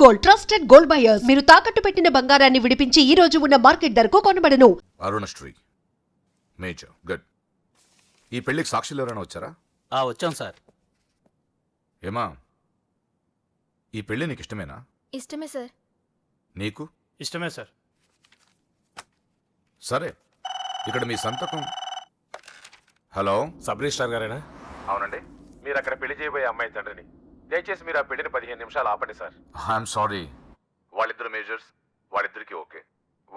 Gold, trusted gold buyers. మీరు తాకట్టు పెట్టిన బంగారాన్ని విడిపించి ఈ రోజు ఉన్న మార్కెట్ ధరకు కొనబడను. Arunasri major good. ఈ పెళ్లికి సాక్షులు ఎవరైనా వచ్చారా? వచ్చాం సార్. ఏమా, ఈ పెళ్లి నీకు ఇష్టమేనా? ఇష్టమే సార్. నీకు ఇష్టమే సార్. సరే, ఇక్కడ మీ సంతకం. హలో, సబ్ రిజిస్ట్రార్ గారేనా? అవునండి. మీరు అక్కడ పెళ్లి చేయబోయే అమ్మాయి తండ్రిని. దయచేసి మీరు ఆ పెళ్లిని 15 నిమిషాలు ఆపండి సార్. I'm sorry. వాళ్ళిద్దరు మేజర్స్, వాళ్ళిద్దరికి ఓకే.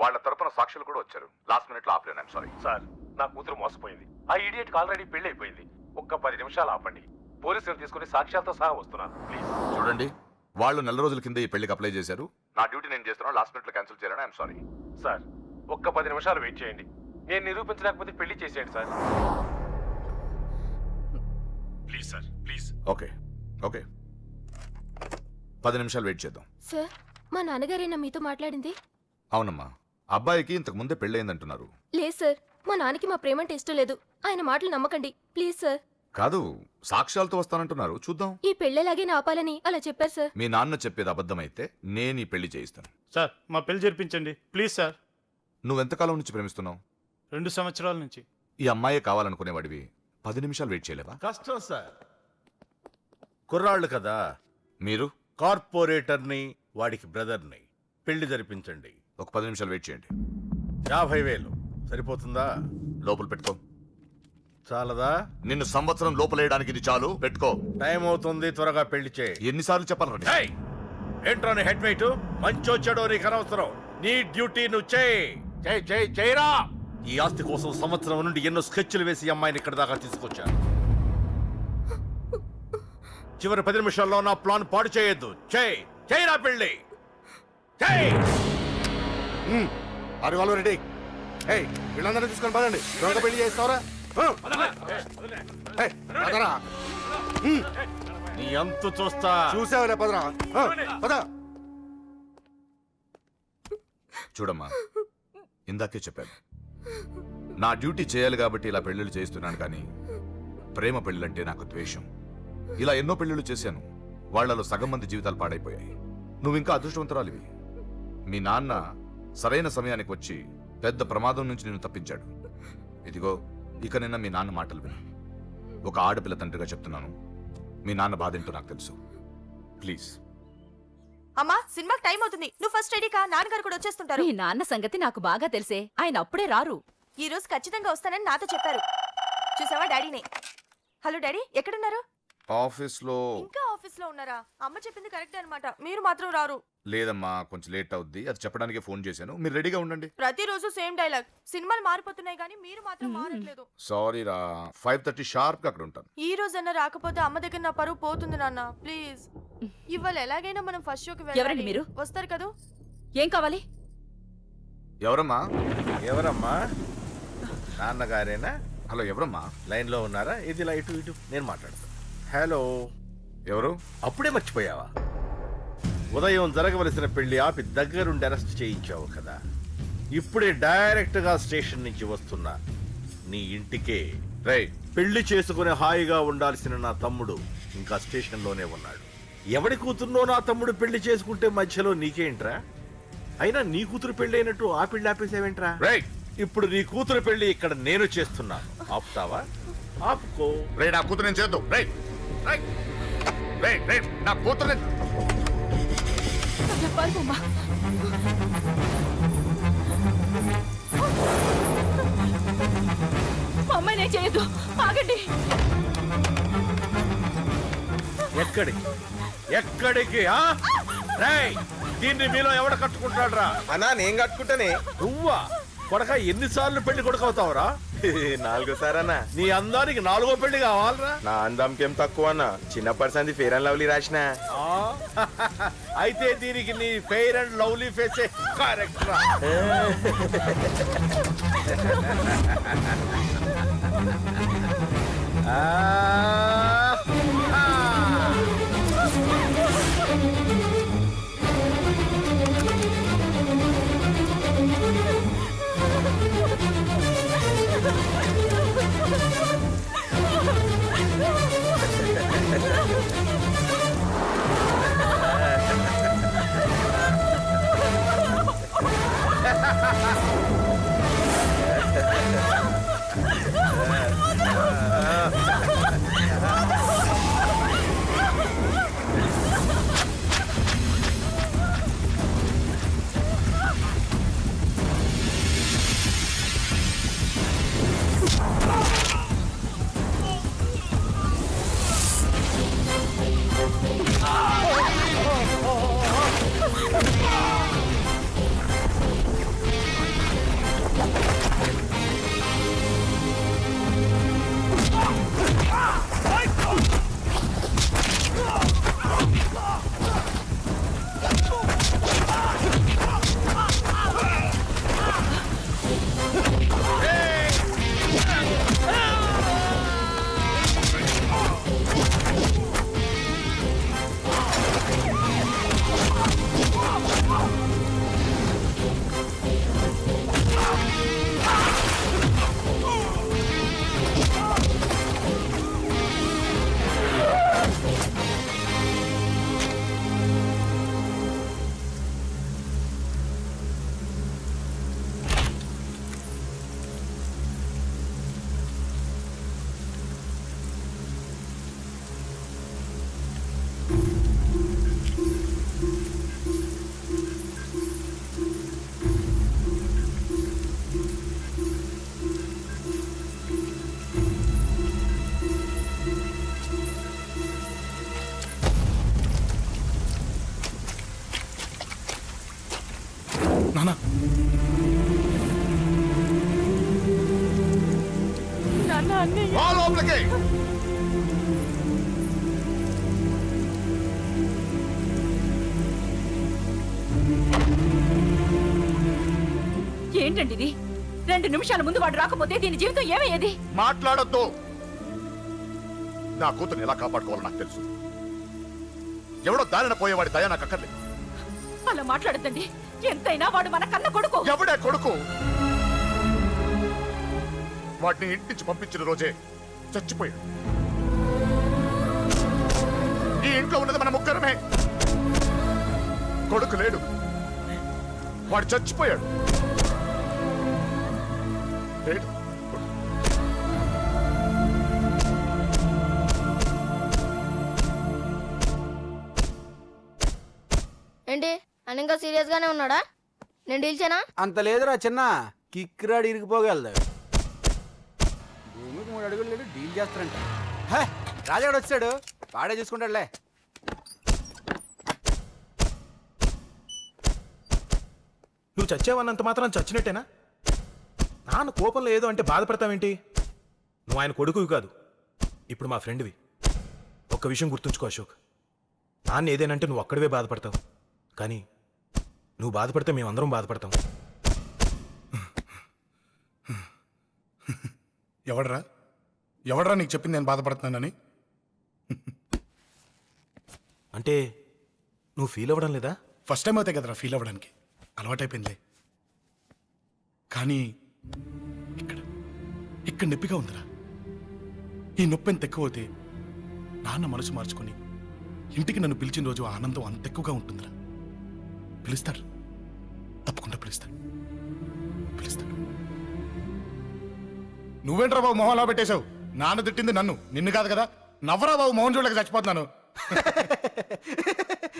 వాళ్ళ తరపున సాక్షులు కూడా వచ్చారు. లాస్ట్ మినిట్ లో ఆపలేను. I'm sorry. సార్, నా కూతురు మోసపోయింది. ఆ ఇడియట్కి ఆల్రెడీ పెళ్లి అయిపోయింది. ఒక్క 10 నిమిషాలు ఆపండి. పోలీసులు తీసుకుని సాక్ష్యాలతో సహా వస్తున్నాను ప్లీజ్. చూడండి, వాళ్ళు నెల రోజుల కింద ఈ పెళ్లికి అప్లై చేశారు. నా డ్యూటీ నేను చేస్తున్నాను. లాస్ట్ మినిట్ లో క్యాన్సిల్ చేయాలని ఐఎమ్ సారీ. సార్, ఒక్క 10 నిమిషాలు వెయిట్ చేయండి. నేను నిరూపించలేకపోతే పెళ్లి చేసేయండి sir. Please sir, please. Okay okay, 10 నిమిషాలు వెయిట్ చేద్దాం. సార్, మా నాన్నగారేనా మీతో మాట్లాడింది? అవునమ్మా, అబ్బాయికి ఇంతకు ముందే పెళ్ళయిందంటున్నారు. లేదు సార్, మా నాన్నకి మా ప్రేమ అంటే ఇష్టం లేదు. ఆయన మాటలు నమ్మకండి ప్లీజ్ సార్. కాదు, సాక్ష్యాలతో వస్తానంటున్నారు. చూద్దాం. ఈ పెళ్ళేలాగే ఆపాలని అలా చెప్పారు సార్. మీ నాన్న చెప్పేది అబద్ధమైతే నేను ఈ పెళ్లి చేయిస్తాను. సార్, మా పెళ్లి జరిపించండి ప్లీజ్ సార్. నువ్వెంతకాలం నుంచి ప్రేమిస్తున్నావు? 2 సంవత్సరాల నుంచి. ఈ అమ్మాయే కావాలనుకునేవాడివి 10 నిమిషాలు వెయిట్ చేయలేవా? కష్టం సార్. కుర్రాళ్ళు కదా. మీరు కార్పొరేటర్ని, వాడికి బ్రదర్ని. పెళ్లి జరిపించండి. ఒక 10 నిమిషాలు వెయిట్ చేయండి. 50,000 సరిపోతుందా? లోపల పెట్టుకో. చాలదా? నిన్ను సంవత్సరం లోపలేయడానికి ఇది చాలు. పెట్టుకో. టైం అవుతుంది, త్వరగా పెళ్లి చేయి. ఎన్నిసార్లు చెప్పాలండి? ఏయ్! ఏంట్రా నీ హెడ్ వెయిట్? మంచో చెడో నీకు అనవసరం. నీ డ్యూటీ నువ్వు చేయి. చేయరా. ఈ ఆస్తి కోసం సంవత్సరం నుండి ఎన్నో స్కెచ్లు వేసి ఈ అమ్మాయిని ఇక్కడ దాకా తీసుకొచ్చాను. చివరి 10 నిమిషాల్లో నా ప్లాన్ పాడు చేయొద్దు. చేయరా పెళ్ళి. వీళ్ళందరూ తీసుకొని పదండి. దొంగ పెళ్లి చేస్తావరా? నీ అంతు చూస్తా. చూసావులే, పదరా. పద. చూడమ్మా, ఇందాకే చెప్పాను, నా డ్యూటీ చేయాలి కాబట్టి ఇలా పెళ్లిళ్ళు చేస్తున్నాను. కానీ ప్రేమ పెళ్ళంటే నాకు ద్వేషం. ఇలా ఎన్నో పెళ్లిళ్ళు చేశాను. వాళ్లలో సగం మంది జీవితాలు పాడైపోయాయి. నువ్వు ఇంకా అదృష్టవంతురాలివి. మీ నాన్న సరైన సమయానికి వచ్చి పెద్ద ప్రమాదం నుంచి నిన్ను తప్పించాడు. ఇదిగో, ఇక నిన్న మీ నాన్న మాటలు విను. ఒక ఆడపిల్ల తండ్రిగా చెప్తున్నాను. మీ నాన్న బాధ ఏంటో నాకు తెలుసు. ప్లీజ్. అమ్మా, సినిమాకి టైం అవుతుంది. నువ్వు ఫస్ట్ రెడీ కా. నాన్నగారు కూడా వచ్చేస్తుంటారు. మీ నాన్న సంగతి నాకు బాగా తెలిసే. ఆయన అప్పుడే రారు. ఈ రోజు ఖచ్చితంగా వస్తానని నాతో చెప్పారు. చూసావా డాడీని? హలో డాడీ, ఎక్కడున్నారు? ఆఫీస్లో. ఇంకా ఆఫీస్ లో ఉన్నారా? అమ్మ చెప్పింది కరెక్ట్ అన్నమాట. మీరు మాత్రం రారు. లేదమ్మా, కొంచెం లేట్ అవుద్ది. అది చెప్పడానికి ఫోన్ చేశాను. మీరు రెడీగా ఉండండి. ప్రతిరోజు సేమ్ డైలాగ్. సినిమాలు మారిపోతున్నాయి కానీ మీరు మాత్రం మారట్లేదు. సారీ రా. 5:30 షార్ప్ గా అక్కడ ఉంటాను. ఈ రోజన్నా రాకపోతే అమ్మ దగ్గర నా పరువు పోతుంది నాన్న. ప్లీజ్, ఇవాళ ఎలాగైనా మనం ఫస్ట్ షోకి వెళ్ళాలి. ఎవరండి మీరు? వస్తారు కదా? ఏం కావాలి? ఎవరమ్మా? ఎవరమ్మా? నాన్నగారేనా? హలో, ఎవరమ్మా? లైన్ లో ఉన్నారా? ఇది ఇలా ఇటు ఇటు నేను మాట్లాడతాను. హలో. ఎవరు? అప్పుడే మర్చిపోయావా? ఉదయం జరగవలసిన పెళ్లి ఆపి దగ్గరుండి అరెస్ట్ చేయించావు కదా. ఇప్పుడే డైరెక్ట్ గా స్టేషన్ నుంచి వస్తున్నా. నీ ఇంటికే. రైట్. పెళ్లి చేసుకుని హాయిగా ఉండాల్సిన నా తమ్ముడు ఇంకా స్టేషన్ లోనే ఉన్నాడు. ఎవడి కూతుర్నో నా తమ్ముడు పెళ్లి చేసుకుంటే మధ్యలో నీకేంట్రా? అయినా నీ కూతురు పెళ్లి అయినట్టు ఆ పెళ్లి ఆపేసావేంట్రా? రైట్. ఇప్పుడు నీ కూతురు పెళ్లి ఇక్కడ నేను చేస్తున్నాను. ఆపుతావా? ఆపుకో. రైట్. నా కూతురు నేను చేద్దాం. Right right right right. నా కూతురు అమ్మాయినే చేయొద్దు. ఆగండి. ఎక్కడికి? రేయ్, దీన్ని మీలో ఎవడ కట్టుకుంటాడు రా? అన్నా, నేను కట్టుకుంటానే. నువ్వా? కొడక, ఎన్నిసార్లు పెళ్లి కొడుకవుతావురా? 4 సారన్నా. నీ అందానికి 4వ పెళ్లి కావాలరా? నా అందంకేం తక్కువ అన్న. చిన్నప్పటి సంది ఫేర్ అండ్ లవ్లీ రాసిన. అయితే దీనికి నీ ఫెయిర్ అండ్ లవ్లీ ఫేసే కరెక్ట్ రా. నాన్న నాన్న అన్నయ్య రా లోపలికి. ఏంటండి ఇది? 2 నిమిషాల ముందు వాడు రాకపోతే దీని జీవితం ఏమయ్యేది? మాట్లాడొద్దు. నా కూతుర్ని ఎలా కాపాడుకోవాలో నాకు తెలుసు. ఎవడో దారిన పోయేవాడి దయ నాకు అక్కర్లేదు. అలా మాట్లాడద్దండి. ఎంతైనా వాడు మన కన్న కొడుకు. ఎవడే కొడుకు? వాటిని ఇంటి నుంచి పంపించిన రోజే చచ్చిపోయాడు. ఈ ఇంట్లో ఉన్నది మన ముగ్గురమే. కొడుకు లేడు, వాడు చచ్చిపోయాడు. లేడు. ఏంటి అని ఇంకా సీరియస్ గానే ఉన్నాడా? నేను డీల్ చేయనా? అంత లేదురా చిన్న కిక్రాడు ఇరిగిపోగలదు. భూమికి 3 అడుగులు లేడు డీల్ చేస్తారంట. హే, రాజాడు వచ్చాడు, వాడే చూసుకుంటాడులే. నువ్వు చచ్చావన్నంత మాత్రం చచ్చినట్టేనా? నాన్న కోపంలో ఏదో అంటే బాధపడతావేంటి? నువ్వు ఆయన కొడుకువి కాదు, ఇప్పుడు మా ఫ్రెండ్వి. ఒక్క విషయం గుర్తుంచుకో అశోక్, నాన్న ఏదేనంటే నువ్వు అక్కడివే బాధపడతావు, కానీ నువ్వు బాధపడితే మేమందరం బాధపడతాం. ఎవడరా నీకు చెప్పింది నేను బాధపడుతున్నానని? అంటే నువ్వు ఫీల్ అవ్వడం లేదా? ఫస్ట్ టైం అవుతాయి కదరా ఫీల్ అవ్వడానికి, అలవాటైపోయిందిలే. కానీ ఇక్కడ ఇక్కడ నొప్పిగా ఉందిరా. ఈ నొప్పి ఎంత ఎక్కువ అవుతే నాన్న మనసు మార్చుకుని ఇంటికి నన్ను పిలిచిన రోజు ఆ ఆనందం అంత ఎక్కువగా ఉంటుందిరా. పిలుస్తాడు, తప్పకుండా పిలుస్తాడు. నువ్వేంట్రా బాబు మొహం అలా పెట్టేశావు? నాన్న తిట్టింది నన్ను, నిన్ను కాదు కదా. నవ్వరా బాబు, మొహం చూడలేక చచ్చిపోతున్నాను.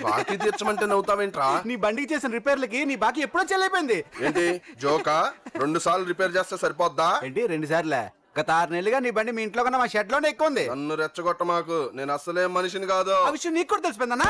బాకీ తీర్చమంటే నవ్వుతావేంట్రా? నీ బండికి చేసిన రిపేర్లకి నీ బాకీ ఎప్పుడో చెల్లైపోయింది. ఏంటి జోకా? 2 సార్లు రిపేర్ చేస్తే సరిపోద్దా? ఏంటి 2 సార్లే? గత 6 నెలలుగా నీ బండి మీ ఇంట్లో కన్నా మా షెడ్ లోనే ఎక్కువ ఉంది. నన్ను రెచ్చగొట్ట మాకు, నేను అసలే మనిషిని కాదు. ఆ విషయం నీకు కూడా తెలిసిపోయిందన్నా.